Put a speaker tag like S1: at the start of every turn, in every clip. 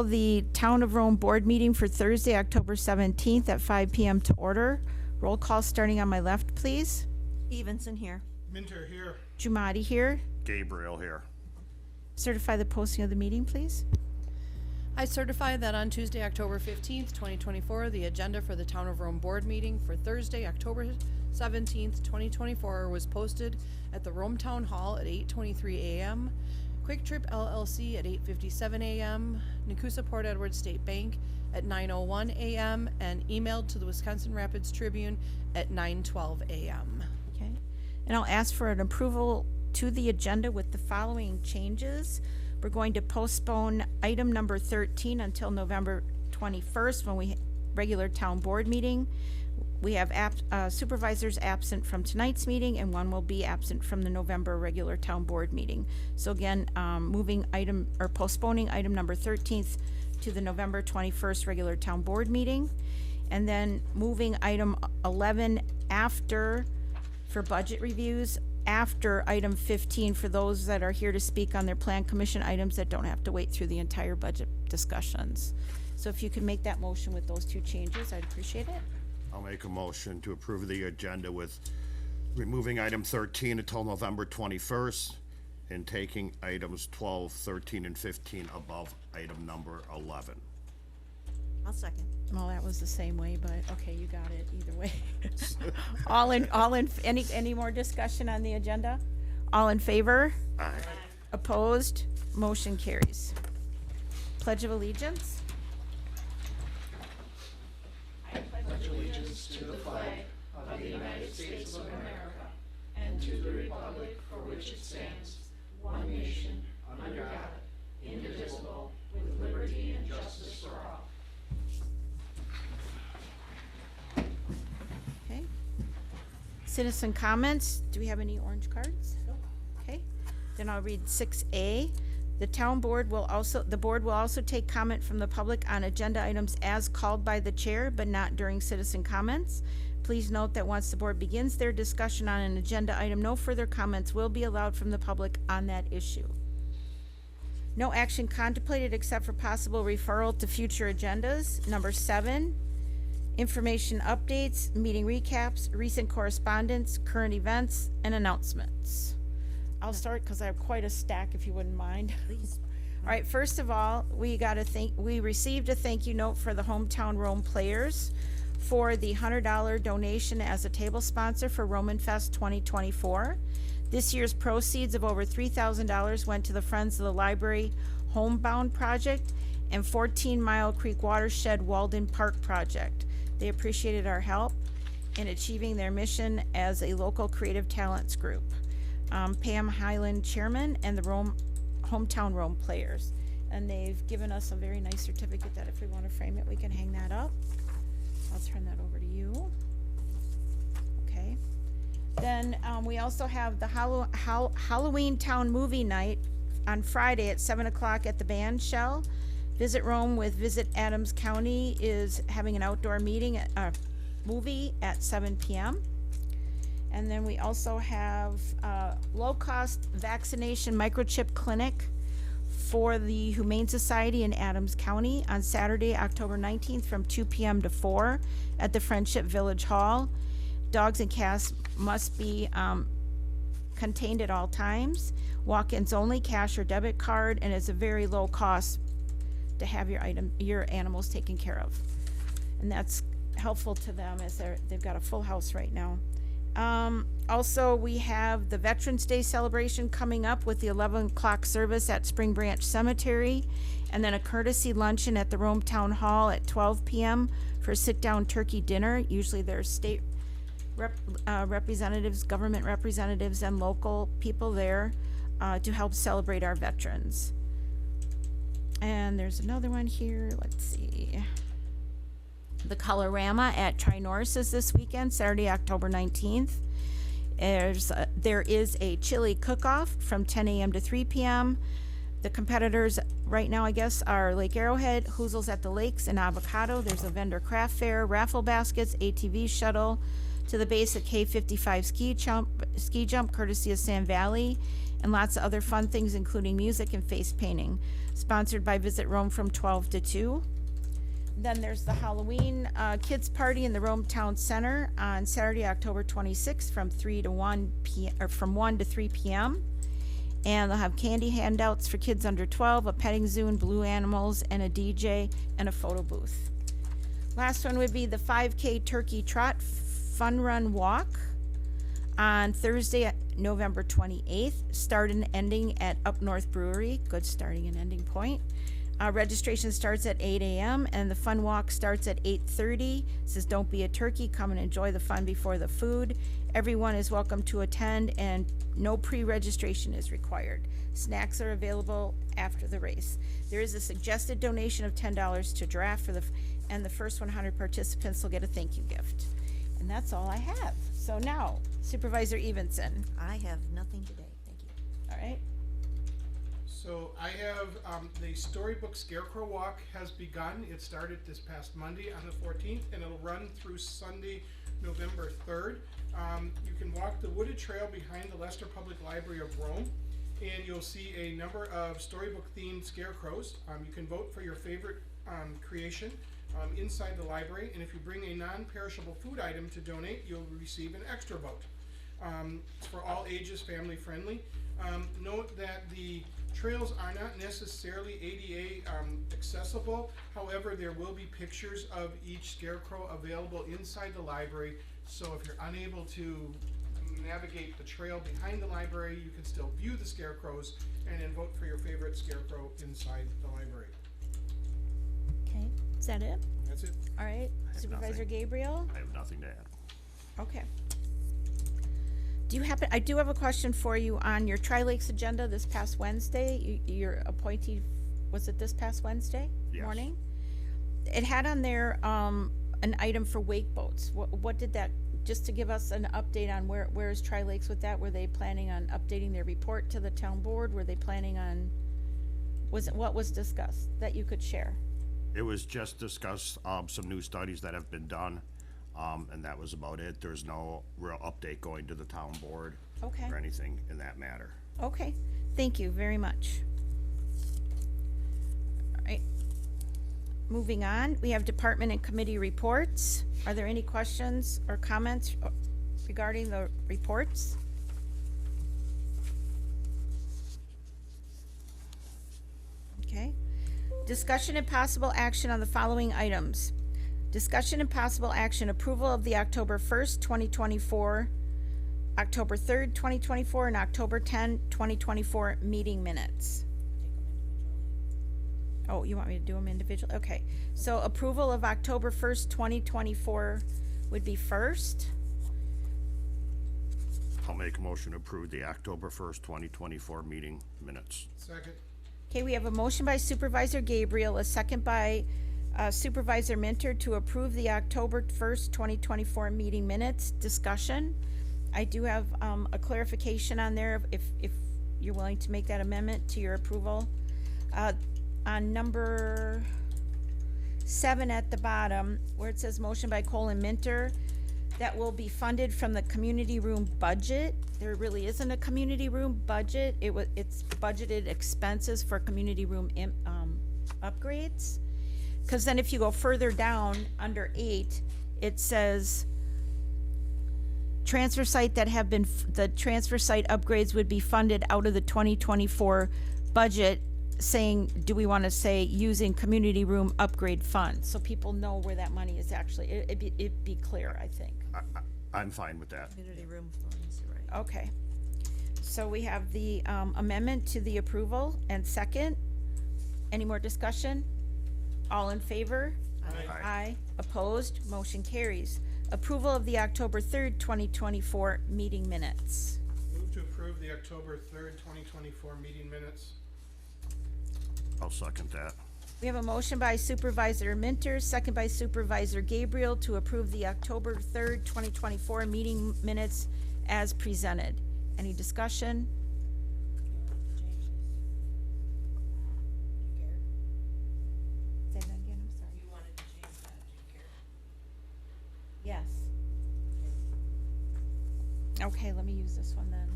S1: The Town of Rome Board meeting for Thursday, October 17th at 5 p.m. to order. Roll call starting on my left, please.
S2: Stevenson here.
S3: Minter here.
S1: Jumati here.
S4: Gabriel here.
S1: Certify the posting of the meeting, please.
S5: I certify that on Tuesday, October 15th, 2024, the agenda for the Town of Rome Board meeting for Thursday, October 17th, 2024 was posted at the Rome Town Hall at 8:23 a.m., Quick Trip LLC at 8:57 a.m., Nakusa Port Edward State Bank at 9:01 a.m., and emailed to the Wisconsin Rapids Tribune at 9:12 a.m.
S1: Okay. And I'll ask for an approval to the agenda with the following changes. We're going to postpone item number 13 until November 21st when we regular town board meeting. We have supervisors absent from tonight's meeting, and one will be absent from the November regular town board meeting. So again, postponing item number 13th to the November 21st regular town board meeting, and then moving item 11 after for budget reviews, after item 15 for those that are here to speak on their plan commission items that don't have to wait through the entire budget discussions. So if you can make that motion with those two changes, I'd appreciate it.
S4: I'll make a motion to approve the agenda with removing item 13 until November 21st and taking items 12, 13, and 15 above item number 11.
S2: I'll second.
S1: Well, that was the same way, but okay, you got it either way. Any more discussion on the agenda? All in favor?
S4: Aye.
S1: Opposed? Motion carries. Pledge of Allegiance. Okay. Citizen comments. Do we have any orange cards? No. Okay. Then I'll read 6A. The board will also take comment from the public on agenda items as called by the chair, but not during citizen comments. Please note that once the board begins their discussion on an agenda item, no further comments will be allowed from the public on that issue. No action contemplated except for possible referral to future agendas. Number 7, information updates, meeting recaps, recent correspondence, current events, and announcements. I'll start because I have quite a stack, if you wouldn't mind.
S2: Please.
S1: All right, first of all, we received a thank you note for the Hometown Rome players for the $100 donation as a table sponsor for Roman Fest 2024. This year's proceeds of over $3,000 went to the Friends of the Library Homebound Project and 14 Mile Creek Watershed Walden Park Project. They appreciated our help in achieving their mission as a local creative talents group. Pam Highland, chairman, and the Hometown Rome players. And they've given us a very nice certificate that if we want to frame it, we can hang that up. I'll turn that over to you. Okay. Then we also have the Halloween Town Movie Night on Friday at 7 o'clock at the Band Shell. Visit Rome with Visit Adams County is having an outdoor movie at 7 p.m. And then we also have low-cost vaccination microchip clinic for the Humane Society in Adams County on Saturday, October 19th from 2 p.m. to 4 at the Friendship Village Hall. Dogs and cats must be contained at all times. Walk-ins only, cash or debit card, and it's a very low cost to have your animals taken care of. And that's helpful to them as they've got a full house right now. Also, we have the Veterans Day celebration coming up with the 11 o'clock service at Spring Branch Cemetery, and then a courtesy luncheon at the Rome Town Hall at 12 p.m. for a sit-down turkey dinner. Usually there's state representatives, government representatives, and local people there to help celebrate our veterans. And there's another one here. Let's see. The Colorama at Tri-Norris is this weekend, Saturday, October 19th. There is a chili cook-off from 10 a.m. to 3 p.m. The competitors right now, I guess, are Lake Arrowhead, Hoozles at the Lakes, and Avocado. There's a vendor craft fair, raffle baskets, ATV shuttle to the base of K55 ski jump courtesy of Sand Valley, and lots of other fun things, including music and face painting. sponsored by Visit Rome from 12 to 2. Then there's the Halloween Kids Party in the Rome Town Center on Saturday, October 26th from 3 to 1 p.m. or from 1 to 3 p.m. And they'll have candy handouts for kids under 12, a petting zoo and blue animals, and a DJ and a photo booth. Last one would be the 5K Turkey Trot Fun Run Walk on Thursday, November 28th, start and ending at Up North Brewery. Good starting and ending point. Registration starts at 8 a.m. and the fun walk starts at 8:30. Says don't be a turkey, come and enjoy the fun before the food. Everyone is welcome to attend and no pre-registration is required. Snacks are available after the race. There is a suggested donation of $10 to draft for and the first 100 participants will get a thank you gift. And that's all I have. So now, Supervisor Evenson,
S2: I have nothing today, thank you.
S1: all right?
S3: So I have, the Storybook Scarecrow Walk has begun. It started this past Monday on the 14th, and it'll run through Sunday, November 3rd. You can walk the wooded trail behind the Leicester Public Library of Rome, and you'll see a number of storybook-themed scarecrows. You can vote for your favorite creation inside the library, and if you bring a non-perishable food item to donate, you'll receive an extra vote. It's for all ages, family-friendly. Note that the trails are not necessarily ADA accessible. However, there will be pictures of each scarecrow available inside the library. So if you're unable to navigate the trail behind the library, you can still view the scarecrows and then vote for your favorite scarecrow inside the library.
S1: Okay, is that it?
S3: That's it.
S1: All right,
S4: have
S1: Supervisor
S4: nothing.
S1: Gabriel?
S4: I have nothing to add.
S1: Okay. I do have a question for you on your Tri-Lakes agenda this past Wednesday. Your appointee, was it this past Wednesday
S4: Yes.
S1: morning? It had on there, an item for wake boats. What did that, just to give us an update on where is Tri-Lakes with that? Were they planning on updating their report to the town board? Were they planning on, what was discussed that you could share?
S4: It was just discuss some new studies that have been done, and that was about it. There's no real update going to the town board
S1: Okay,
S4: or anything in that matter.
S1: okay, thank you very much. All right. Moving on, we have department and committee reports. Are there any questions or comments regarding the reports? Okay. Discussion and possible action on the following items. Discussion and possible action, approval of the October 1st, 2024, October 3rd, 2024, and October 10, 2024 meeting minutes. Oh, you want me to do them individually? Okay. So approval of October 1st, 2024 would be first.
S4: I'll make a motion to approve the October 1st, 2024 meeting minutes.
S3: Second.
S1: Okay, we have a motion by Supervisor Gabriel, a second by Supervisor Minter to approve the October 1st, 2024 meeting minutes. Discussion. I do have a clarification on there if you're willing to make that amendment to your approval. On number 7 at the bottom, where it says motion by Colin Minter, that will be funded from the community room budget. There really isn't a community room budget. It's budgeted expenses for community room upgrades. Because then if you go further down under 8, it says transfer site that have been, the transfer site upgrades would be funded out of the 2024 budget, saying, do we want to say using community room upgrade funds? So people know where that money is actually, it'd be clear, I think.
S4: I'm fine with that.
S2: Community room funds, right.
S1: Okay. So we have the amendment to the approval and second. Any more discussion? All in favor?
S4: Aye.
S1: Aye. Opposed? Motion carries. Approval of the October 3rd, 2024 meeting minutes.
S3: Move to approve the October 3rd, 2024 meeting minutes.
S4: I'll second that.
S1: We have a motion by Supervisor Minter, second by Supervisor Gabriel to approve the October 3rd, 2024 meeting minutes as presented. Any discussion? Say that again, I'm sorry.
S6: You wanted to change that, do you care?
S1: Yes. Okay, let me use this one then.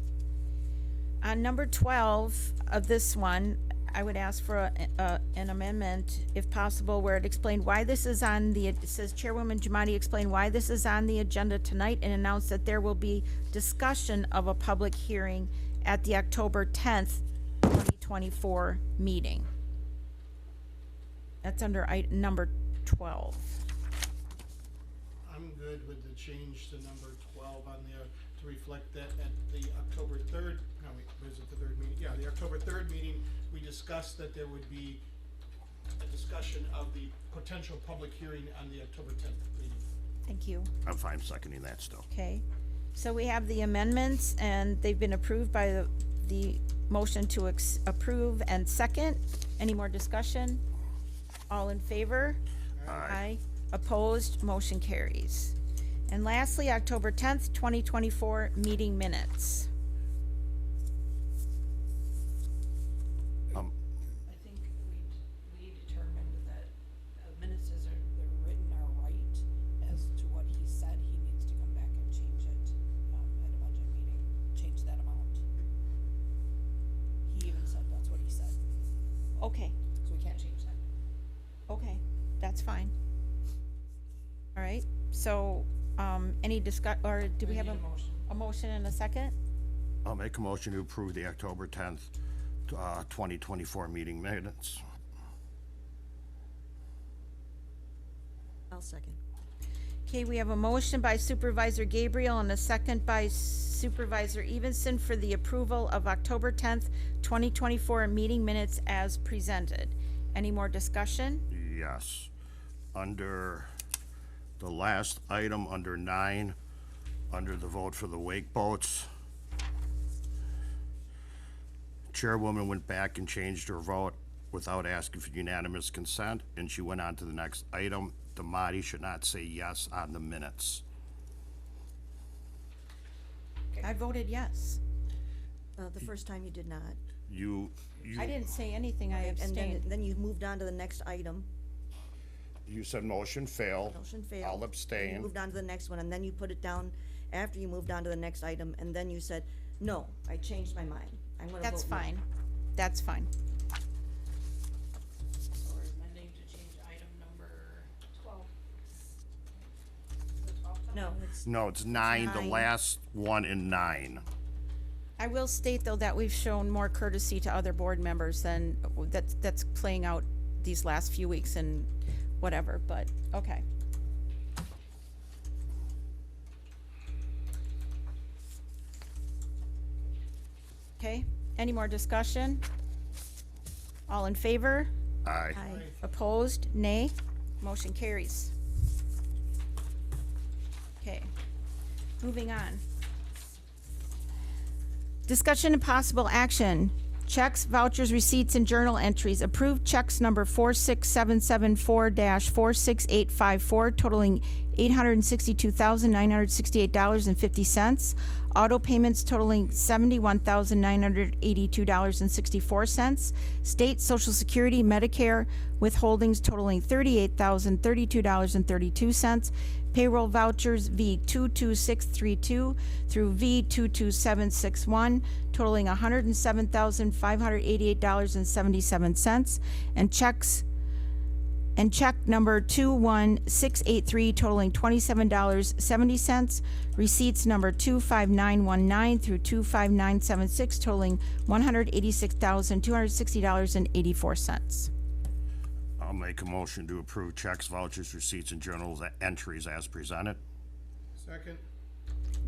S1: On number 12 of this one, I would ask for an amendment, if possible, where it explained why this is on the, it says Chairwoman Jamadi explained why this is on the agenda tonight and announced that there will be discussion of a public hearing at the October 10th, 2024 meeting. That's under number 12.
S3: I'm good with the change to number 12 on there to reflect that at the October 3rd, no, wait, was it the third meeting? Yeah, the October 3rd meeting, we discussed that there would be a discussion of the potential public hearing on the October 10th meeting.
S1: Thank you.
S4: I'm fine seconding that still.
S1: Okay, so we have the amendments, and they've been approved by the motion to approve and second. Any more discussion? All in favor? Aye. Opposed? Motion carries. And lastly, October 10th, 2024 meeting minutes.
S6: I think we determined that minutes they're written are right as to what he said. He needs to come back and change it, at a budget meeting, change that amount. He even said that's what he said,
S1: Okay,
S6: so we can't change that.
S1: okay, that's fine. All right, so, any or do we have
S6: need a motion.
S1: a motion and a second?
S4: I'll make a motion to approve the October 10th, 2024 meeting minutes.
S2: I'll second.
S1: Okay, we have a motion by Supervisor Gabriel and a second by Supervisor Evenson for the approval of October 10th, 2024 meeting minutes as presented. Any more discussion?
S4: Yes. Under the last item, under 9, under the vote for the wake boats, Chairwoman went back and changed her vote without asking for unanimous consent, and she went on to the next item. Damati should not say yes on the minutes.
S1: I voted yes.
S2: The first time you did not.
S4: You
S1: I didn't say anything, I
S2: And
S1: abstained.
S2: then you moved on to the next item.
S4: you said motion failed.
S2: Motion failed.
S4: I'll
S2: You
S4: abstain.
S2: moved on to the next one, and then you put it down after you moved on to the next item, and then you said, no, I changed my mind. I'm gonna vote no.
S1: That's fine. That's fine.
S6: So we're amending to change item number 12. Is it 12?
S2: No, it's,
S4: No, it's 9, the
S2: 9.
S4: last one in 9.
S1: I will state, though, that we've shown more courtesy to other board members than, that's playing out these last few weeks and whatever, but, okay. Okay, any more discussion? All in favor?
S4: Aye.
S2: I,
S1: Opposed? Nay? Motion carries. Okay, moving on. Discussion and possible action. Checks, vouchers, receipts, and journal entries. Approved checks number 46774-46854 totaling $862,968.50. Auto payments totaling $71,982.64. State Social Security Medicare withholdings totaling $38,032.32. Payroll vouchers V22632 through V22761 totaling $107,588.77. And check number 21683 totaling $27.70. Receipts number 25919 through 25976 totaling $186,260.84.
S4: I'll make a motion to approve checks, vouchers, receipts, and journals entries as presented.
S3: Second,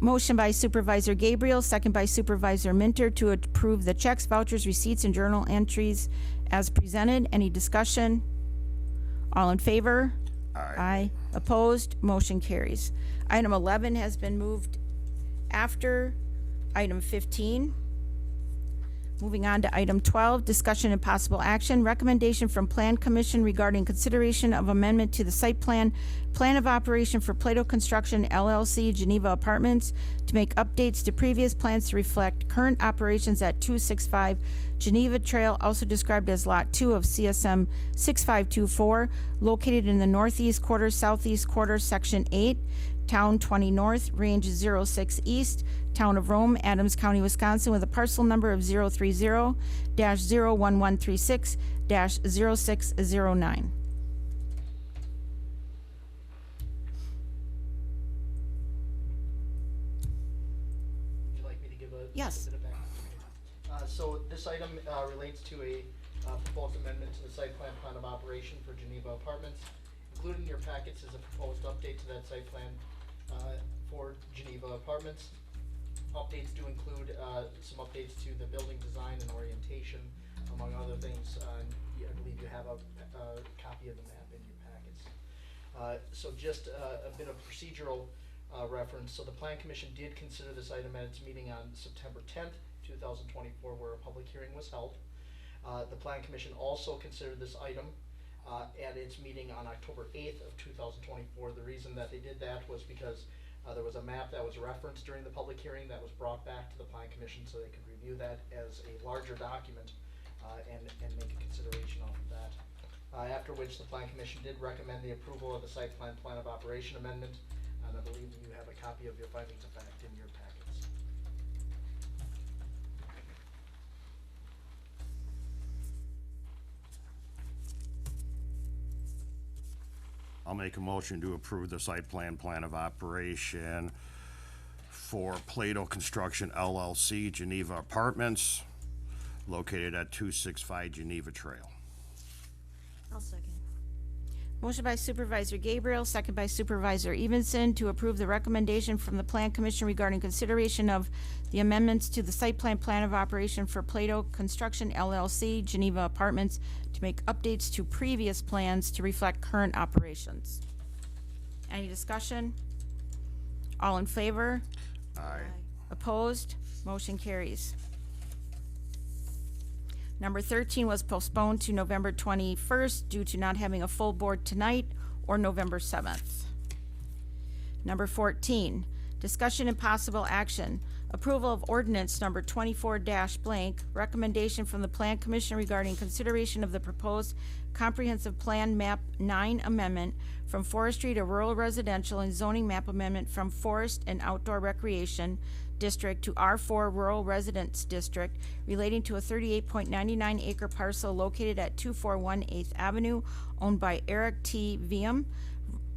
S1: Motion by Supervisor Gabriel, second by Supervisor Minter to approve the checks, vouchers, receipts, and journal entries as presented. Any discussion? All in favor? Aye. Opposed? Motion carries. Item 11 has been moved after item 15. Moving on to item 12, discussion and possible action, recommendation from Plan Commission regarding consideration of amendment to the site plan of operation for Plato Construction LLC Geneva Apartments to make updates to previous plans to reflect current operations at 265 Geneva Trail, also described as Lot 2 of CSM 6524, located in the northeast quarter, southeast quarter, Section 8. Town 20 North, Range 06 East, Town of Rome, Adams County, Wisconsin, with a parcel number of 030-01136-0609.
S7: Would you like me to give a?
S1: Yes.
S7: A bit of background? So this item, relates to a, proposed amendment to the site plan of operation for Geneva Apartments. Included in your packets is a proposed update to that site plan, for Geneva Apartments. Updates do include, some updates to the building design and orientation, among other things. I believe you have a copy of the map in your packets. So just a bit of procedural reference. So the Plan Commission did consider this item at its meeting on September 10th, 2024, where a public hearing was held. The Plan Commission also considered this item at its meeting on October 8th of 2024. The reason that they did that was because there was a map that was referenced during the public hearing that was brought back to the Plan Commission so they could review that as a larger document and make a consideration off of that. After which the Plan Commission did recommend the approval of the site plan of operation amendment, and I believe you have a copy of your findings of fact in your packets.
S4: I'll make a motion to approve the site plan of operation for Plato Construction LLC, Geneva Apartments, located at 265 Geneva Trail.
S2: I'll second.
S1: Motion by Supervisor Gabriel, second by Supervisor Evenson, to approve the recommendation from the Plan Commission regarding consideration of the amendments to the site plan of operation for Plato Construction LLC, Geneva Apartments, to make updates to previous plans to reflect current operations. Any discussion? All in favor?
S4: Aye.
S1: Opposed? Motion carries. Number 13 was postponed to November 21st due to not having a full board tonight, or November 7th. Number 14, discussion and possible action. Approval of ordinance number 24-blank, recommendation from the Plan Commission regarding consideration of the proposed comprehensive plan map 9 amendment from forestry to rural residential and zoning map amendment from forest and outdoor recreation district to R4 rural residence district relating to a 38.99 acre parcel located at 241 8th Avenue, owned by Eric T. Viam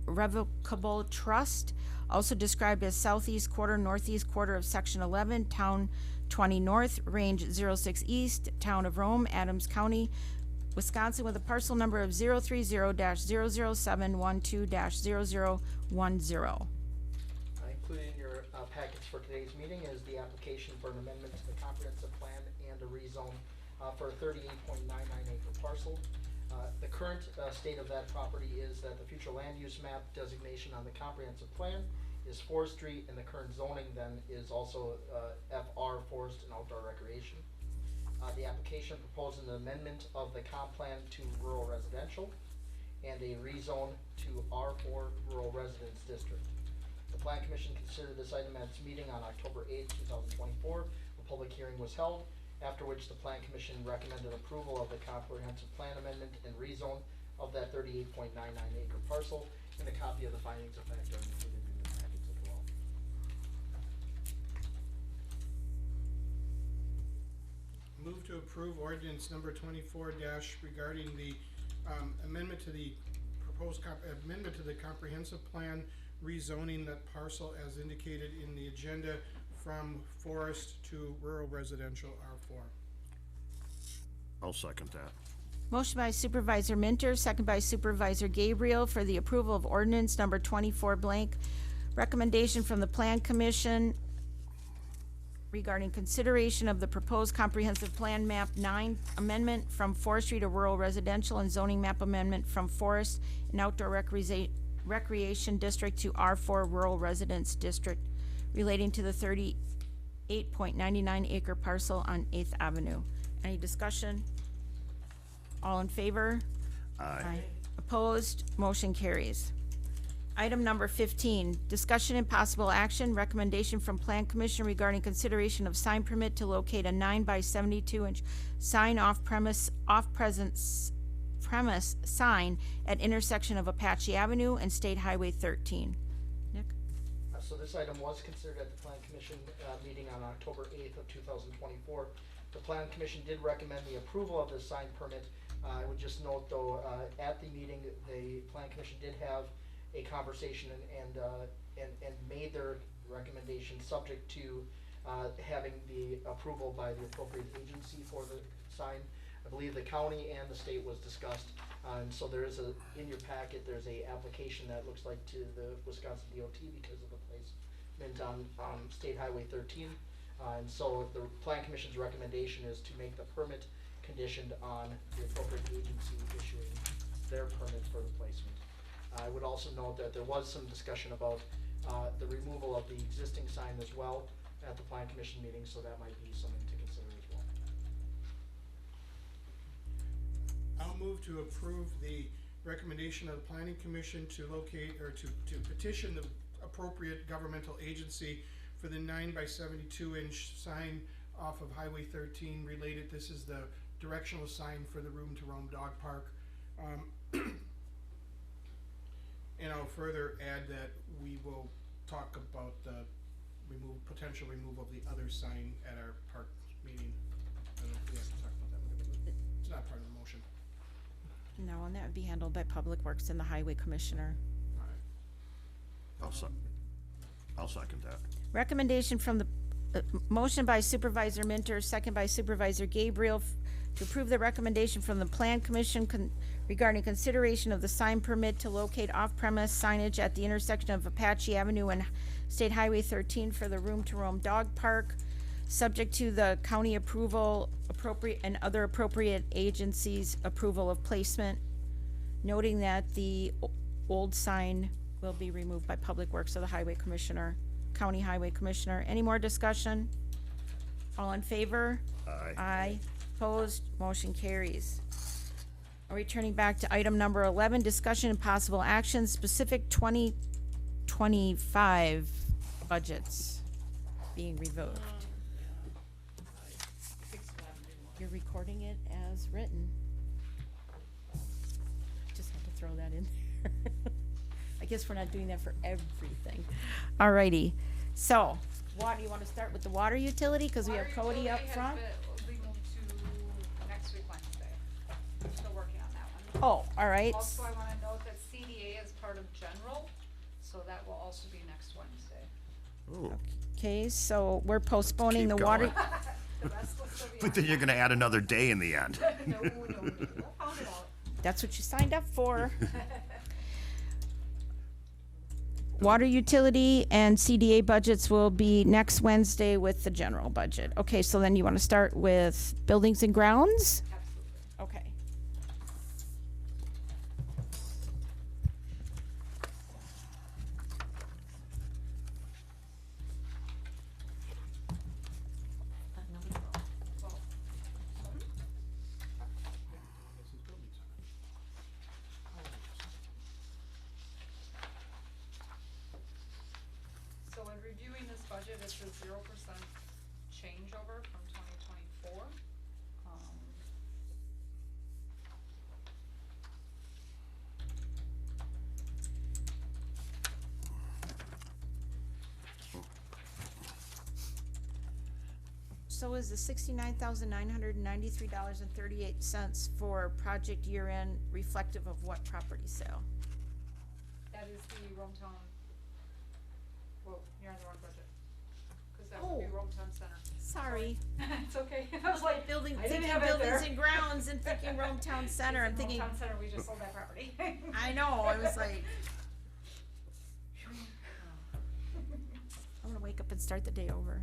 S1: Revocable Trust, also described as southeast quarter, northeast quarter of section 11, town 20 north, range 06 east, town of Rome, Adams County, Wisconsin, with a parcel number of 030-00712-0010.
S7: Included in your packets for today's meeting is the application for an amendment to the comprehensive plan and a rezone for a 38.99 acre parcel. The current state of that property is that the future land use map designation on the comprehensive plan is forestry, and the current zoning then is also FR, forest and outdoor recreation. The application proposes an amendment of the comp plan to rural residential and a rezone to R4 rural residence district. The Plan Commission considered this item at its meeting on October 8th, 2024. A public hearing was held, after which the Plan Commission recommended approval of the comprehensive plan amendment and rezone of that 38.99 acre parcel, and a copy of the findings of fact are included in your packets as well.
S3: Move to approve ordinance number 24 regarding the amendment to the proposed amendment to the comprehensive plan, rezoning that parcel as indicated in the agenda from forest to rural residential R4.
S4: I'll second that.
S1: Motion by Supervisor Minter, second by Supervisor Gabriel for the approval of ordinance number 24-blank. Recommendation from the Plan Commission regarding consideration of the proposed comprehensive plan map 9 amendment from forestry to rural residential and zoning map amendment from forest and outdoor recreation district to R4 rural residence district relating to the 38.99 acre parcel on 8th Avenue. Any discussion? All in favor?
S4: Aye.
S1: Opposed? Motion carries. Item number 15, discussion and possible action, recommendation from Plan Commission regarding consideration of sign permit to locate a 9 by 72 inch sign premise sign at intersection of Apache Avenue and State Highway 13. Nick?
S7: So this item was considered at the Plan Commission meeting on October 8th of 2024. The Plan Commission did recommend the approval of the sign permit. I would just note though, at the meeting, the Plan Commission did have a conversation and made their recommendation subject to having the approval by the appropriate agency for the sign. I believe the county and the state was discussed, and so there is in your packet, there's a application that looks like to the Wisconsin DOT because of the placement on State Highway 13. And so the Plan Commission's recommendation is to make the permit conditioned on the appropriate agency issuing their permit for the placement. I would also note that there was some discussion about the removal of the existing sign as well at the Plan Commission meeting, so that might be something to consider as well.
S3: I'll move to approve the recommendation of the planning commission to locate or to petition the appropriate governmental agency for the 9 by 72 inch sign off of Highway 13 related. This is the directional sign for the Room to Roam Dog Park. And I'll further add that we will talk about the potential removal of the other sign at our park meeting. I don't know if we have to talk about that, but it's not part of the motion.
S1: No, and that would be handled by Public Works and the Highway Commissioner.
S3: All right.
S4: I'll second that.
S1: Recommendation from the, motion by Supervisor Minter, second by Supervisor Gabriel to approve the recommendation from the Plan Commission regarding consideration of the sign permit to locate off-premise signage at the intersection of Apache Avenue and State Highway 13 for the Room to Roam Dog Park, subject to the county approval, appropriate, and other appropriate agencies' approval of placement, noting that the old sign will be removed by Public Works of the Highway Commissioner, County Highway Commissioner. Any more discussion? All in favor?
S4: Aye.
S1: Aye. Opposed? Motion carries. Returning back to item number 11, discussion and possible action, specific 2025 budgets being revoked. You're recording it as written. Just had to throw that in there. I guess we're not doing that for everything. Alrighty, so, do you wanna start with the water utility, cause we have Cody up front?
S8: We moved to next week Wednesday. I'm still working on that one.
S1: Oh, alright,
S8: Also, I wanna note that CDA is part of general, so that will also be next Wednesday.
S1: okay, so we're postponing
S4: Keep
S1: the water,
S4: going.
S8: The rest will still be
S4: But then you're gonna add another day in the end.
S8: No, we'll pound it out.
S1: that's what you signed up for. Water utility and CDA budgets will be next Wednesday with the general budget. Okay, so then you wanna start with buildings and grounds?
S8: Absolutely.
S1: Okay.
S3: This is building sign.
S8: So in reviewing this budget, it's a 0% changeover from 2024.
S1: So is the $69,993.38 for project year-end reflective of what property sale?
S8: That is the Rometown, well, you're on the wrong budget. Cause that would be
S1: Oh.
S8: Rometown Center.
S1: Sorry.
S8: It's okay. I was like,
S1: Building,
S8: I didn't
S1: thinking
S8: have it
S1: buildings
S8: there.
S1: and grounds and thinking Rometown Center, I'm
S8: It's in
S1: thinking,
S8: Hometown Center, we just sold that property.
S1: I know, I was like, I'm gonna wake up and start the day over.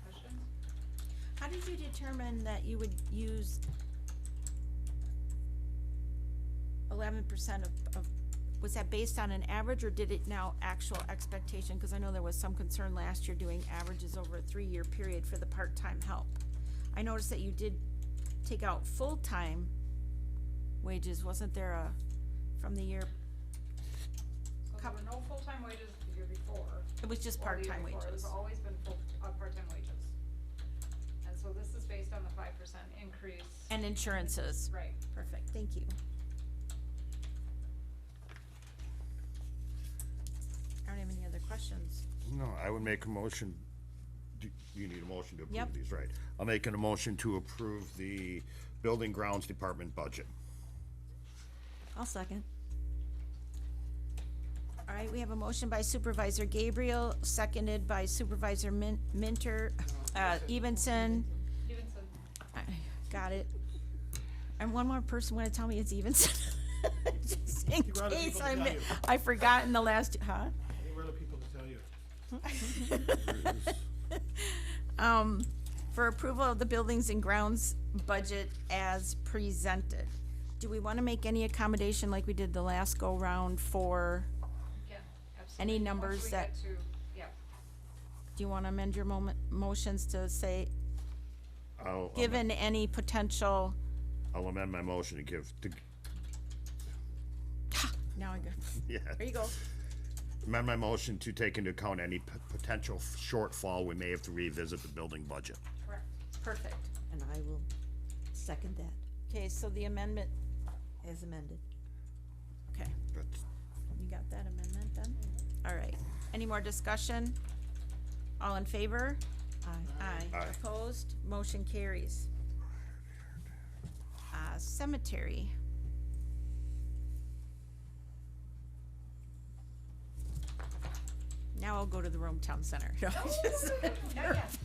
S8: Questions?
S1: How did you determine that you would use 11% of, was that based on an average, or did it now actual expectation? Cause I know there was some concern last year doing averages over a 3-year period for the part-time help. I noticed that you did take out full-time wages, wasn't there a, from the year?
S8: So there were no full-time wages the year before.
S1: It was just
S8: or the year
S1: part-time
S8: before. It
S1: wages.
S8: was always been full, part-time wages. And so this is based on the 5% increase.
S1: And insurances.
S8: Right.
S1: Perfect, thank you. I don't have any other questions.
S4: No, I would make a motion, you need a motion to
S1: Yep.
S4: approve these, right? I'll make a motion to approve the Building Grounds Department budget.
S2: I'll second.
S1: All right, we have a motion by Supervisor Gabriel, seconded by Supervisor Minter, Evenson.
S8: Stevenson.
S1: I got it. And one more person wanna tell me it's Evenson? Just in
S3: You'd rather
S1: case
S3: people
S1: I
S3: tell
S1: mi-
S3: you.
S1: I forgot in the last, huh?
S3: Any other people to tell you?
S1: For approval of the Buildings and Grounds budget as presented. Do we wanna make any accommodation like we did the last go-round for,
S8: Yeah, absolutely.
S1: Any
S8: Once
S1: numbers
S8: we
S1: that-
S8: get to- Yeah.
S1: do you wanna amend your motions to say,
S4: I'll
S1: given any potential,
S4: I'll amend my motion to give,
S1: now I go,
S4: yeah.
S1: there you go.
S4: Amend my motion to take into account any potential shortfall we may have to revisit the building budget.
S8: Correct.
S1: Perfect.
S2: And I will second that
S1: Okay, so the amendment,
S2: as amended.
S1: okay,
S4: That's-
S1: you got that amendment then? All right, any more discussion? All in favor?
S2: Aye.
S1: Aye.
S4: Aye.
S1: Opposed? Motion carries. Cemetery. Now I'll go to the Rome Town Center. No, just-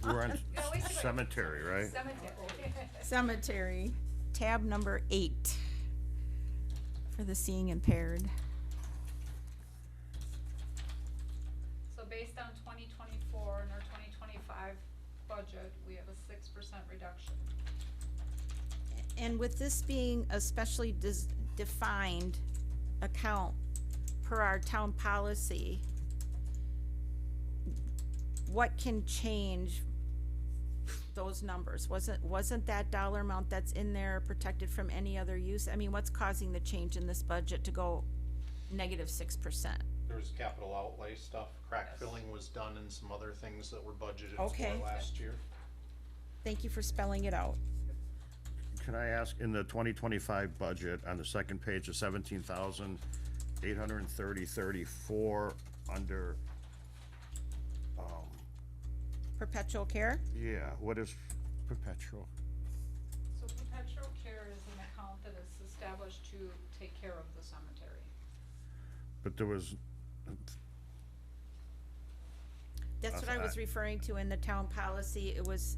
S4: We're on
S8: No, wait, wait.
S4: cemetery, right?
S8: Cemetery.
S1: Cemetery, tab number 8, for the seeing impaired.
S8: So based on 2024 and our 2025 budget, we have a 6% reduction.
S1: And with this being a specially defined account per our town policy, what can change those numbers? Wasn't that dollar amount that's in there protected from any other use? I mean, what's causing the change in this budget to go -6%?
S9: There's capital outlay stuff, crack filling was done and some other things that were budgeted
S1: Okay.
S9: for last year.
S1: Thank you for spelling it out.
S4: Can I ask, in the 2025 budget, on the second page of 17,830.34, under,
S1: Perpetual care?
S4: yeah, what is perpetual?
S8: So perpetual care is an account that is established to take care of the cemetery.
S4: But there was,
S1: That's what I was referring to in the town policy. It was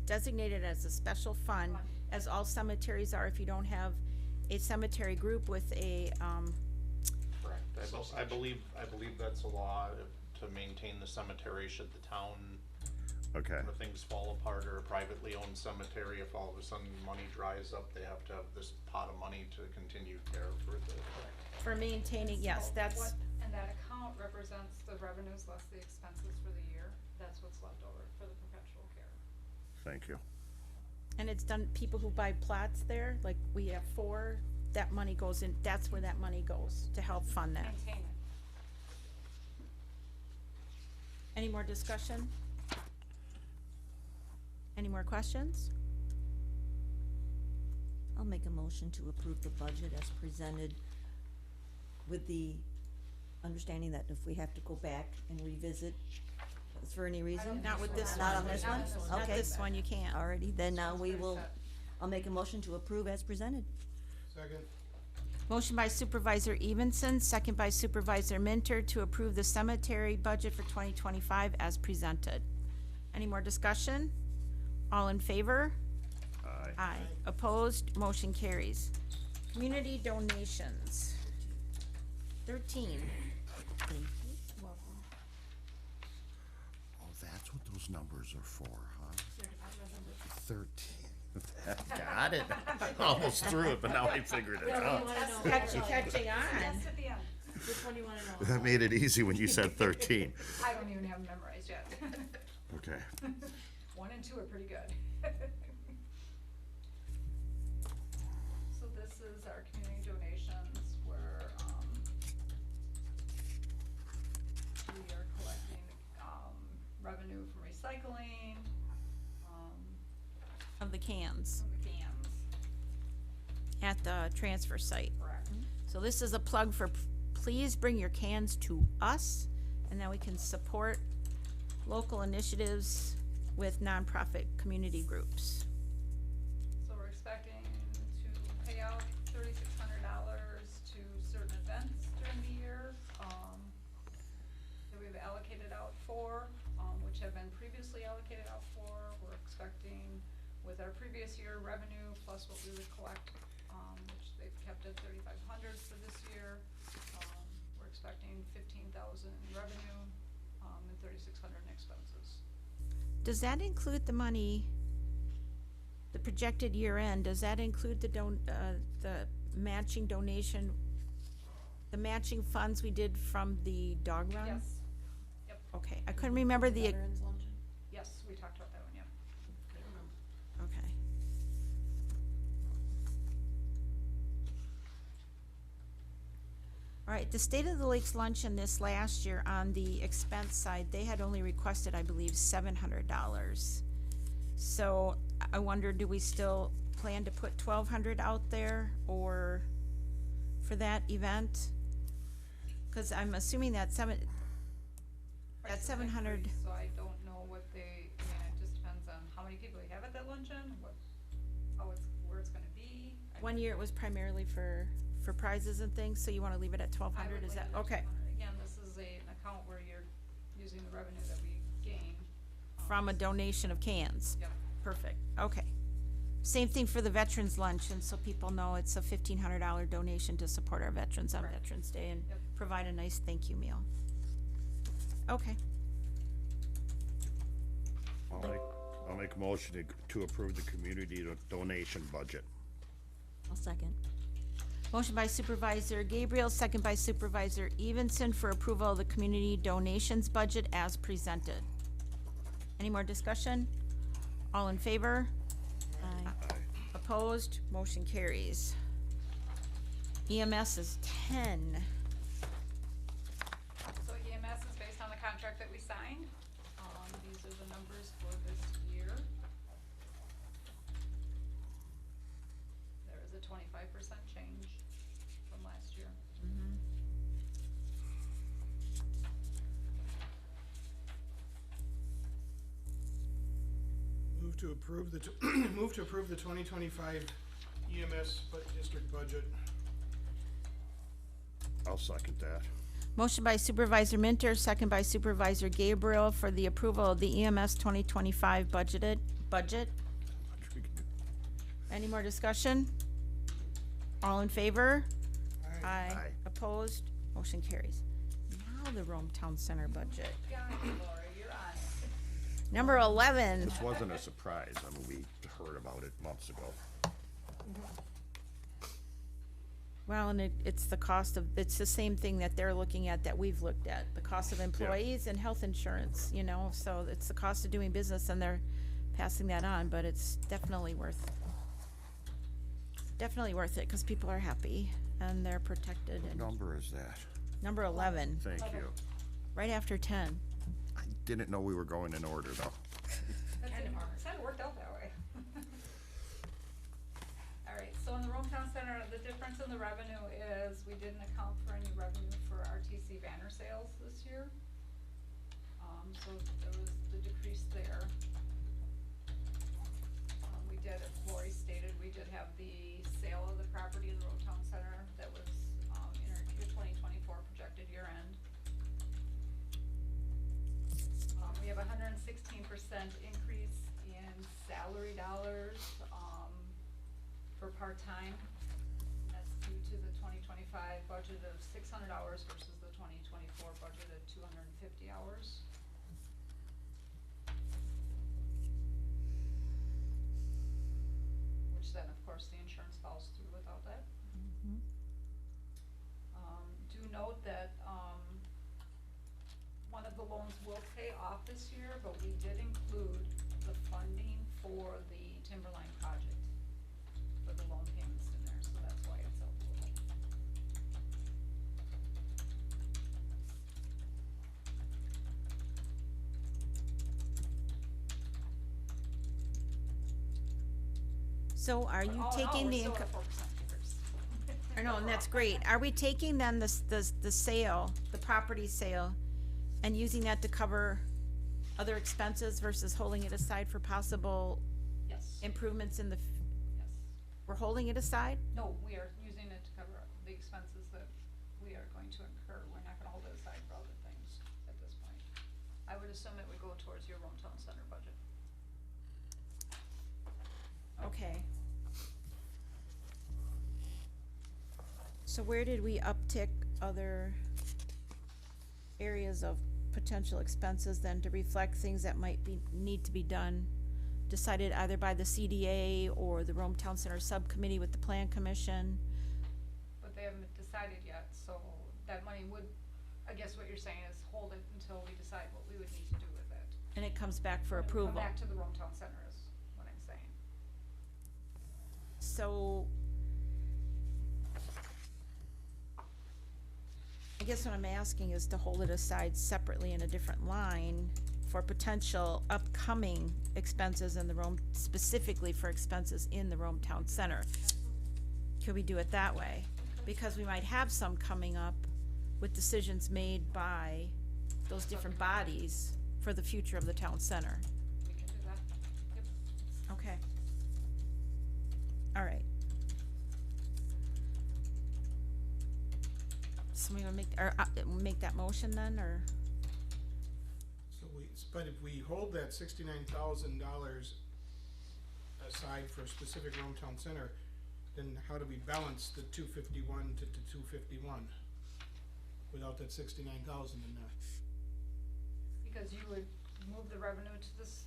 S1: designated as a special fund, as all cemeteries are if you don't have a cemetery group with a,
S9: Correct. I believe that's a law to maintain the cemetery should the town,
S4: okay,
S9: or things fall apart, or a privately owned cemetery, if all of a sudden money dries up, they have to have this pot of money to continue care for the.
S1: for maintaining, yes,
S8: So
S1: that's,
S8: what- And that account represents the revenues less the expenses for the year. That's what's left over for the perpetual care.
S4: thank you.
S1: and it's done, people who buy plots there, like we have 4, that money goes in, that's where that money goes, to help fund that.
S8: Maintain it.
S1: Any more discussion? Any more questions?
S2: I'll make a motion to approve the budget as presented with the understanding that if we have to go back and revisit for any reason.
S1: Not with this one.
S2: Not on this one?
S1: Not
S2: Okay.
S1: this one, you can't.
S2: Alrighty, then now we will, I'll make a motion to approve as presented.
S3: Second.
S1: Motion by Supervisor Evenson, second by Supervisor Minter to approve the cemetery budget for 2025 as presented. Any more discussion? All in favor?
S4: Aye.
S1: Aye. Opposed? Motion carries. Community donations. 13.
S4: Oh, that's what those numbers are for, huh? 13. Got it. Almost threw it, but now I figured it out.
S1: Catching on.
S8: Just at the end.
S6: Which one do you wanna know?
S4: That made it easy when you said 13.
S8: I don't even have them memorized yet.
S4: Okay.
S8: 1 and 2 are pretty good. So this is our community donations where, we are collecting
S1: cans
S8: from the cans,
S1: at the transfer site.
S8: correct?
S1: So this is a plug for, please bring your cans to us, and then we can support local initiatives with nonprofit community groups.
S8: So we're expecting to pay out $3,600 to certain events during the year, that we've allocated out for, which have been previously allocated out for. We're expecting with our previous year revenue plus what we would collect, which they've kept at 3,500 for this year. We're expecting 15,000 in revenue, and 3,600 in expenses.
S1: Does that include the money, the projected year end, does that include the matching donation, the matching funds we did from the dog run?
S8: Yes, yep,
S1: Okay, I couldn't remember the,
S5: Veterans luncheon?
S8: yes, we talked about that one, yep.
S1: okay. All right, the State of the Lakes luncheon this last year on the expense side, they had only requested, I believe, $700. So I wonder, do we still plan to put 1,200 out there or for that event? Cause I'm assuming that
S8: Prices
S1: 700,
S8: increase, so I don't know what they, I mean, it just depends on how many people you have at that luncheon, where it's gonna be.
S1: one year it was primarily for prizes and things, so you wanna leave it at 1,200, is that, okay?
S8: Again, this is an account where you're using the revenue that we gain.
S1: From a donation of cans.
S8: Yep,
S1: Perfect, okay. Same thing for the veterans luncheon, so people know it's a $1,500 donation to support our veterans on
S8: Correct.
S1: Veterans Day and
S8: Yep.
S1: provide a nice thank you meal. Okay,
S4: I'll make a motion to approve the community donation budget.
S2: I'll second.
S1: motion by Supervisor Gabriel, second by Supervisor Evenson for approval of the community donations budget as presented. Any more discussion? All in favor?
S2: Aye.
S1: Opposed? Motion carries. EMS is 10.
S8: so EMS is based on the contract that we signed. These are the numbers for this year. There is a 25% change from last year.
S3: Move to approve move to approve the 2025 EMS district budget.
S4: I'll second that.
S1: Motion by Supervisor Minter, second by Supervisor Gabriel for the approval of the EMS 2025 budget. Any more discussion? All in favor? Aye.
S4: Aye.
S1: Opposed? Motion carries. Now the Rome Town Center budget.
S8: Got it, Lori, you're on it.
S1: Number 11.
S4: This wasn't a surprise, I mean, we heard about it months ago.
S1: Well, and it's the cost of, it's the same thing that they're looking at that we've looked at, the cost of employees and health insurance, you know, so it's the cost of doing business and they're passing that on, but it's definitely worth it, cause people are happy and they're protected
S4: What
S1: and,
S4: number is that?
S1: number 11,
S4: Thank you.
S1: right after 10.
S4: I didn't know we were going in order, though.
S8: Kinda worked out that way. Alright, so in the Rome Town Center, the difference in the revenue is we didn't account for any revenue for RTC banner sales this year. So there was the decrease there. We did, as Lori stated, we did have the sale of the property in the Rome Town Center that was, in our 2024 projected year end. We have a 116% increase in salary dollars, for part-time. That's due to the 2025 budget of 600 hours versus the 2024 budget of 250 hours. Which then, of course, the insurance falls through without that. Do note that, one of the loans will pay off this year, but we did include the funding for the Timberline project, for the loan payments in there, so that's why it's up a little.
S1: So are you taking the
S8: We're still
S1: income?
S8: at 4% increase.
S1: I know, and that's great. Are we taking then the sale, the property sale, and using that to cover other expenses versus holding it aside for possible
S8: Yes,
S1: improvements in the,
S8: yes.
S1: we're holding it aside?
S8: No, we are using it to cover the expenses that we are going to incur. We're not gonna hold it aside for other things at this point. I would assume it would go towards your Town Center budget.
S1: Okay. So where did we uptick other areas of potential expenses then to reflect things that might need to be done? Decided either by the CDA or the Rome Town Center Subcommittee with the Plan Commission?
S8: But they haven't decided yet, so that money would, I guess what you're saying is hold it until we decide what we would need to do with it.
S1: And it comes back for
S8: When we
S1: approval?
S8: Come back to the Town Center is what I'm saying.
S1: So, I guess what I'm asking is to hold it aside separately in a different line for potential upcoming expenses in the Rome, specifically for expenses in the Rome Town Center. Could we do it that way? Because we might have some coming up with decisions made by those different bodies for the future of the town center.
S8: We can do that. Yep.
S1: Okay. All right. So we gonna make that motion then, or?
S3: So but if we hold that $69,000 aside for a specific Rome Town Center, then how do we balance the 251 to 251 without that 69,000 in there?
S8: Because you would move the revenue to this,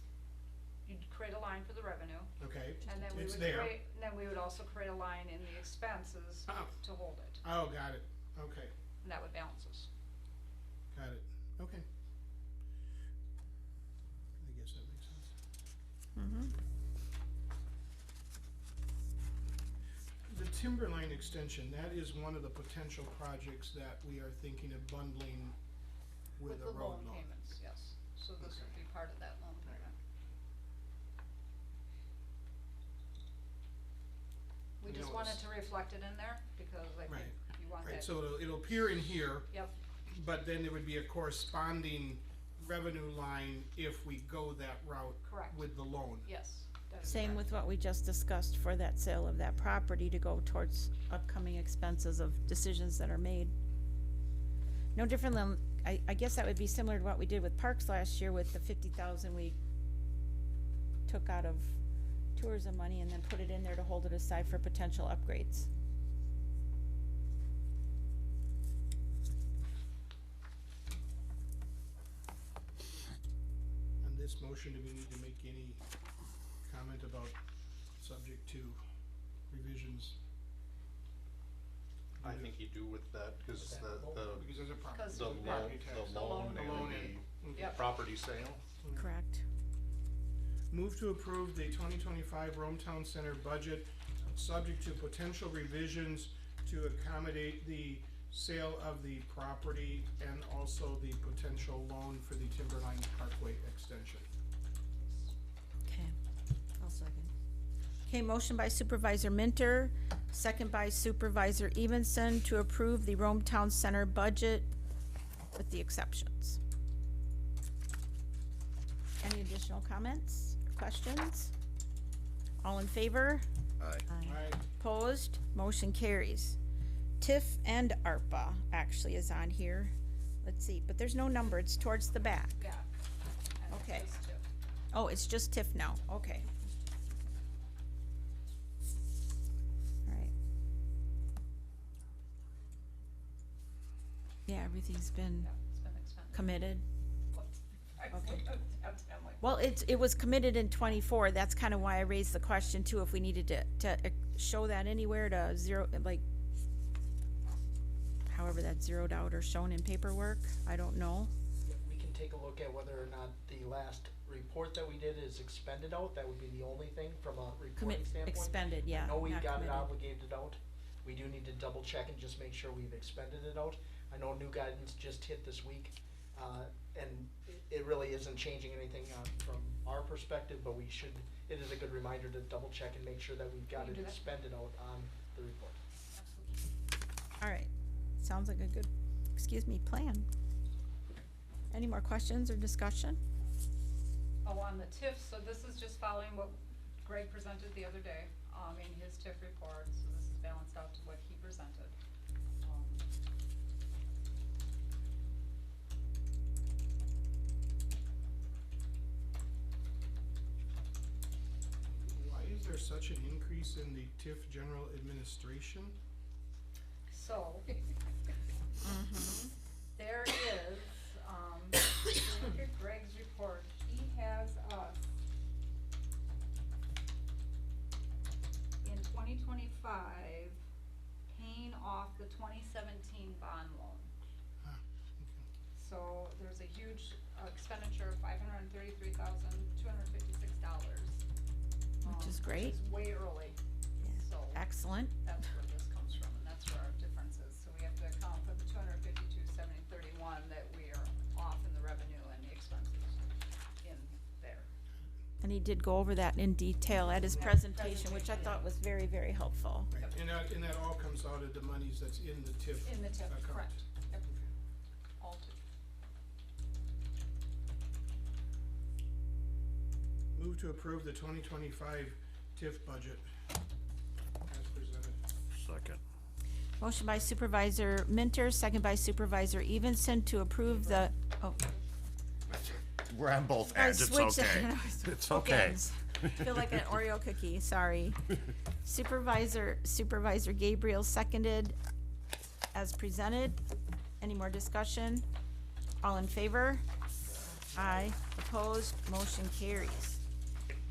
S8: you'd create a line for the revenue,
S3: Okay,
S8: and then we
S3: it's
S8: would
S3: there.
S8: create, then we would also create a line in the expenses
S3: Oh.
S8: to hold it,
S3: Oh, got it, okay,
S8: and that would balance us.
S3: got it, okay. I guess that makes sense. The Timberline extension, that is one of the potential projects that we are thinking of bundling with a
S8: the
S3: road loan.
S8: payments, yes, so this would be part of that loan payment. We
S3: You
S8: just
S3: know,
S8: wanted
S3: it's-
S8: to reflect it in there, because I think
S3: Right,
S8: you want that.
S3: Right, so it'll appear in here,
S8: Yep,
S3: but then there would be a corresponding revenue line if we go that route
S8: Correct.
S3: with the loan.
S8: yes. that is
S1: Same
S8: correct.
S1: with what we just discussed for that sale of that property to go towards upcoming expenses of decisions that are made. No different than, I guess that would be similar to what we did with parks last year with the 50,000 we took out of tourism money and then put it in there to hold it aside for potential upgrades.
S3: On this motion, do we need to make any comment about subject to revisions?
S9: I think you do with that, cause the,
S3: Because there's a property.
S8: Because
S9: the
S8: the
S9: loan,
S3: property tax.
S9: the loan
S3: The loan
S9: and
S3: and-
S9: the
S8: Yep.
S9: property sale.
S1: Correct.
S3: Move to approve the 2025 Rome Town Center budget, subject to potential revisions to accommodate the sale of the property and also the potential loan for the Timberline Parkway extension.
S1: Okay.
S2: I'll second.
S1: Okay, motion by Supervisor Minter, second by Supervisor Evenson to approve the Rome Town Center budget with the exceptions. Any additional comments, questions? All in favor?
S2: Aye.
S3: Alright,
S1: Opposed? Motion carries. TIF and ARPA actually is on here. Let's see, but there's no number, it's towards the back.
S8: Yeah. And
S1: Okay.
S8: this too.
S1: Oh, it's just TIF now, okay. Alright. Yeah, everything's been
S8: Yeah, it's been expended.
S1: committed.
S8: Okay. I'm like,
S1: Well, it was committed in 24, that's kinda why I raised the question too, if we needed to show that anywhere to zero, like, however that's zeroed out or shown in paperwork, I don't know.
S7: We can take a look at whether or not the last report that we did is expended out, that would be the only thing from a reporting standpoint.
S1: Expended, yeah,
S7: I know we
S1: not
S7: got it
S1: committed.
S7: obligated out, we do need to double check and just make sure we've expended it out. I know new guidance just hit this week, And it really isn't changing anything from our perspective, but it is a good reminder to double check and make sure that we've got
S8: Can you
S7: it
S8: do that?
S7: expended out on the report.
S8: Absolutely.
S1: All right, sounds like a good, plan. Any more questions or discussion?
S8: Oh, on the TIF, so this is just following what Greg presented the other day, in his TIF report, so this is balanced out to what he presented.
S3: Why is there such an increase in the TIF general administration?
S8: So, there is, if you look at Greg's report, he has us in 2025 paying off the 2017 bond loan.
S3: Ah, okay.
S8: So there's a huge expenditure of $533,256.
S1: Which is great.
S8: Which is way early, so
S1: Excellent.
S8: that's where this comes from, and that's where our difference is. So we have to account for the 252,7031 that we are off in the revenue and the expenses in there.
S1: And he did go over that in detail at his presentation, which I thought was very, very helpful.
S3: And that all comes out of the monies that's in the TIF
S8: In the TIF,
S3: account.
S8: correct. Yep. All TIF.
S3: Move to approve the 2025 TIF budget as presented.
S4: Second.
S1: Motion by Supervisor Minter, second by Supervisor Evenson to approve the,
S4: We're on both
S1: I
S4: ends, it's
S1: switched it.
S4: okay. It's okay.
S1: Feel like an Oreo cookie, sorry. Supervisor Gabriel seconded as presented. Any more discussion? All in favor? Aye. Opposed? Motion carries.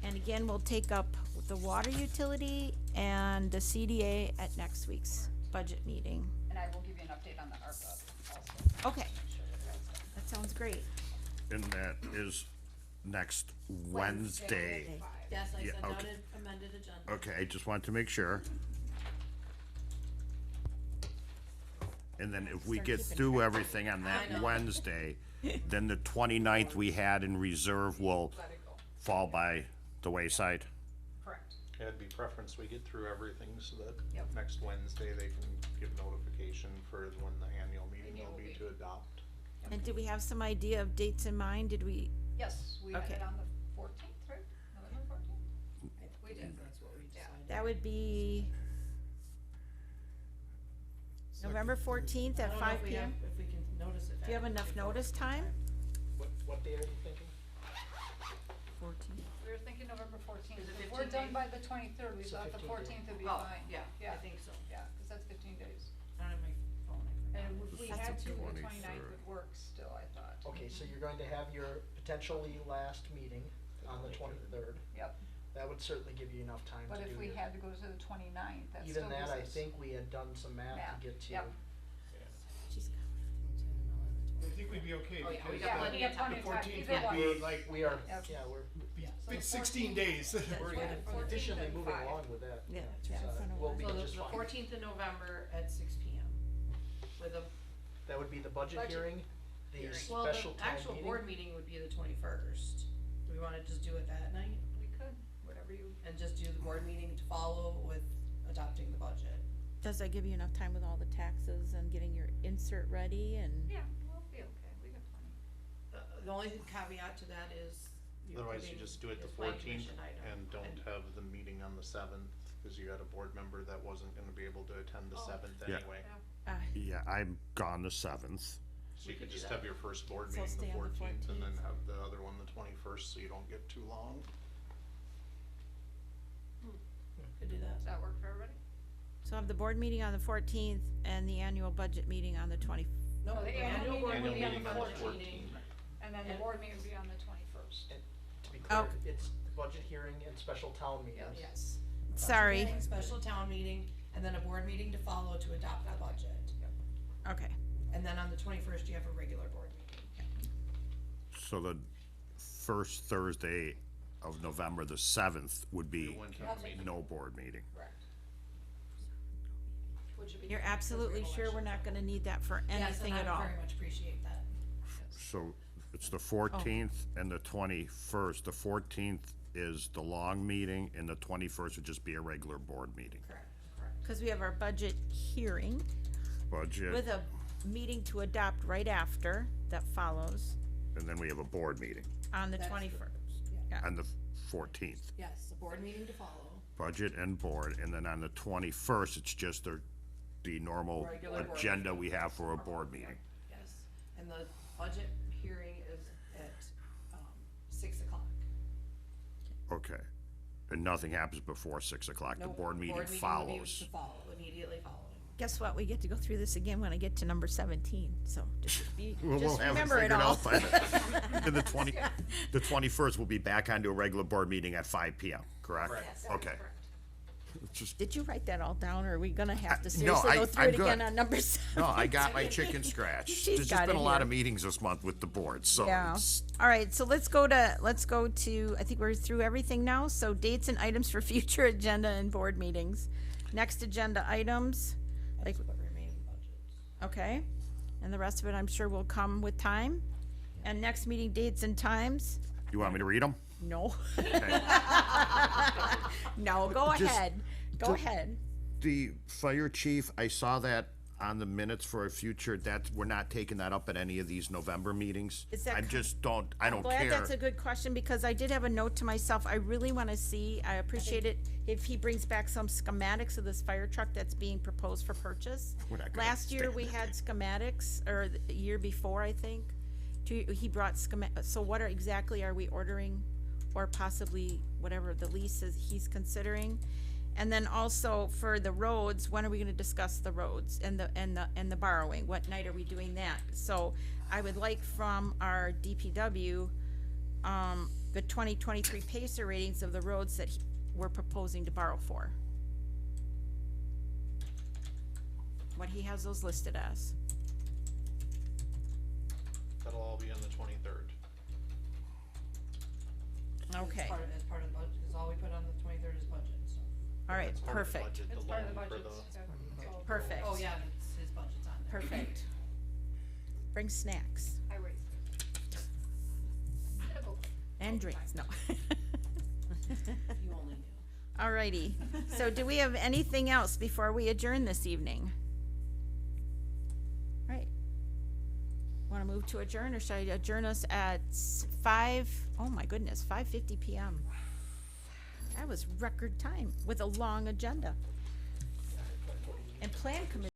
S1: And again, we'll take up the water utility and the CDA at next week's budget meeting.
S8: And I will give you an update on the ARPA also.
S1: Okay,
S8: Make sure that that's done.
S1: that sounds great.
S4: And that is next Wednesday.
S5: Yes, I
S4: Yeah,
S5: sent out
S4: okay.
S5: an amended agenda.
S4: Okay, I just want to make sure. And then if we
S1: Start
S4: get
S1: keeping
S4: through
S1: track.
S4: everything on
S5: I
S4: that
S5: know.
S4: Wednesday, then the 29th we had in reserve will
S8: Let it go.
S4: fall by the wayside.
S8: Correct.
S9: Yeah, it'd be preference we get through everything so that
S8: Yep.
S9: next Wednesday they can give notification for when the annual meeting will be to adopt.
S1: And did we have some idea of dates in mind? Did we,
S8: Yes, we had
S1: Okay.
S8: it on the 14th, right? November 14th? We did.
S5: That's what we
S8: Yeah.
S5: decided.
S1: that would be November 14th
S5: I
S1: at
S5: don't know
S1: 5
S5: if we
S1: PM?
S5: have- If we can notice it.
S1: Do you have enough notice time?
S7: What date are you thinking?
S1: 14.
S8: We were thinking November 14th.
S5: Is it
S8: If we're
S5: 15
S8: done
S5: days?
S8: by the 23rd, we
S7: It's a
S8: thought the
S7: 15 day.
S8: 14th would be
S5: Oh,
S8: fine.
S5: yeah, I
S8: Yeah.
S5: think so.
S8: Yeah, because that's 15 days.
S5: I don't have my phone, I
S8: And
S5: forgot.
S8: if we
S1: That's
S8: had
S1: okay.
S8: to, the
S4: 23rd.
S8: 29th would work still, I thought.
S7: Okay, so you're going to have your potentially last meeting on the 23rd.
S8: Yep,
S7: That would certainly give you enough time to
S8: but
S7: do
S8: if we
S7: your-
S8: had to go to the 29th, that still
S7: Even
S8: gives
S7: that, I
S8: us-
S7: think we had done some math
S8: Math,
S7: to get to.
S8: yep.
S1: She's
S3: I think we'd be okay
S5: Oh, yeah, we
S3: because
S5: got
S8: Yeah,
S5: plenty
S8: we
S5: of
S8: have
S5: time.
S8: plenty
S3: the
S8: of time,
S3: 14th
S8: either one.
S3: would be like,
S7: We are,
S8: Yep.
S7: yeah, we're
S8: So
S3: it's
S8: the
S3: 16
S8: 14th
S3: days.
S7: we're
S8: Yeah, 14th
S7: efficiently
S8: and
S7: moving
S8: 5.
S7: along with that.
S1: Yeah,
S7: So,
S1: yeah.
S7: we'll be
S5: So
S7: just
S5: the
S7: fine.
S5: 14th of November at 6 PM with a,
S7: That would be the budget
S8: Budget
S7: hearing, the
S8: hearing.
S5: well,
S7: special
S5: the
S7: town
S5: actual
S7: meeting.
S5: board meeting would be the 21st. Do we wanna just do it that night
S8: We could, whatever you,
S5: and just do the board meeting to follow with adopting the budget?
S1: Does that give you enough time with all the taxes and getting your insert ready and?
S8: yeah, we'll be okay, we got plenty.
S5: The only caveat to that is. you're
S9: Otherwise, you
S5: putting
S9: just do it the
S5: this planning
S9: 14th
S5: commission item.
S9: and don't have the meeting on the 7th, cause you had a board member that wasn't gonna be able to attend the
S8: Oh.
S9: 7th
S4: Yeah.
S9: anyway.
S4: Yeah, I'm gone the 7th.
S9: So
S5: We
S9: you
S5: could
S9: could
S5: do
S9: just
S5: that.
S9: have your first board
S1: So
S9: meeting
S1: stay
S9: the
S1: on the
S9: 14th and then
S1: 14th.
S9: have the other one the 21st, so you don't get too long.
S5: Could do that.
S8: Does that work for everybody?
S1: So have the board meeting on the 14th and the annual budget meeting on the 20.
S5: No,
S8: No, the annual
S5: board
S8: meeting
S5: would be on the
S9: on the
S5: 14th.
S9: 14th.
S8: And then the
S5: And-
S8: board meeting would be on the 21st.
S7: And to be clear,
S1: Oh.
S7: it's the budget hearing and special town meetings.
S5: Yes.
S1: Sorry.
S5: Budget hearing, special town meeting, and then a board meeting to follow to adopt the budget.
S1: Okay.
S5: And then on the 21st, you have a regular board meeting.
S4: So the first Thursday of November, the 7th, would be
S9: You wouldn't have a meeting.
S4: no board meeting.
S5: Correct. Which would be
S1: You're
S5: nice, 'cause
S1: absolutely
S5: have
S1: sure we're not
S5: elections.
S1: gonna need that for
S5: Yes,
S1: anything
S5: and
S1: at all?
S5: I very much appreciate that.
S4: So it's the 14th and the 21st. The 14th is the long meeting, and the 21st would just be a regular board meeting.
S1: Cause we have our budget hearing
S4: Budget,
S1: with a meeting to adopt right after that follows
S4: and then we have a board meeting
S1: on the
S5: That's
S1: 21st.
S4: on the 14th.
S5: Yes, the board meeting to follow.
S4: Budget and board, and then on the 21st, it's just the normal
S5: Regular board
S4: agenda we have for a board meeting.
S5: Yes, and the budget hearing is at, 6 o'clock.
S4: Okay. And nothing happens before 6 o'clock. The
S5: Nope,
S4: board meeting
S5: would be
S4: follows.
S5: to follow, immediately following.
S1: Guess what? We get to go through this again when I get to number 17, so just be,
S4: We'll
S1: just
S4: have it
S1: remember it
S4: figured
S1: all.
S4: out by then. And the 21st, we'll be back onto a regular board meeting at 5 PM, correct?
S8: Yes,
S4: Okay.
S8: correct.
S4: It's just,
S1: Did you write that all down, or are we gonna have to
S4: no,
S1: seriously go through
S4: I'm
S1: it again
S4: good.
S1: on number 17?
S4: no, I got my chicken scratch.
S1: She's
S4: There's just
S1: got
S4: been
S1: it
S4: a lot
S1: here.
S4: of meetings this month with the board, so
S1: Yeah.
S4: it's,
S1: All right, so let's go to, I think we're through everything now, so dates and items for future agenda and board meetings. Next agenda items, like,
S5: But remaining budgets.
S1: okay, and the rest of it I'm sure will come with time. And next meeting dates and times,
S4: you want me to read them?
S1: no.
S4: Okay.
S1: No, go
S4: Just-
S1: ahead, go ahead.
S4: The fire chief, I saw that on the minutes for a future, that, we're not taking that up at any of these November meetings.
S1: Is that
S4: I
S1: co-
S4: just don't, I don't
S1: Glad
S4: care.
S1: that's a good question, because I did have a note to myself, I really wanna see, I appreciate it if he brings back some schematics of this fire truck that's being proposed for purchase.
S4: We're not gonna
S1: Last year,
S4: stand
S1: we
S4: it.
S1: had schematics, or the year before, I think, he brought so what exactly are we ordering? Or possibly whatever the lease is he's considering? And then also for the roads, when are we gonna discuss the roads and the borrowing? What night are we doing that? So I would like from our DPW, the 2023 Pacer ratings of the roads that we're proposing to borrow for. What he has those listed as.
S9: That'll all be on the 23rd.
S1: Okay,
S5: As part of the budget, is all we put on the 23rd is budget, so.
S1: all right,
S9: It's part of the
S1: perfect,
S9: budget, the
S8: It's part of the
S9: loan for
S8: budget.
S9: the-
S1: perfect.
S5: Oh, yeah, it's, his budget's on there.
S1: Perfect. Bring snacks
S8: I raised it.
S1: and drinks, no.
S5: You only knew.
S1: Alrighty, so do we have anything else before we adjourn this evening? Right. Wanna move to adjourn, or should I adjourn us at 5:50 PM? That was record time with a long agenda. And plan committee.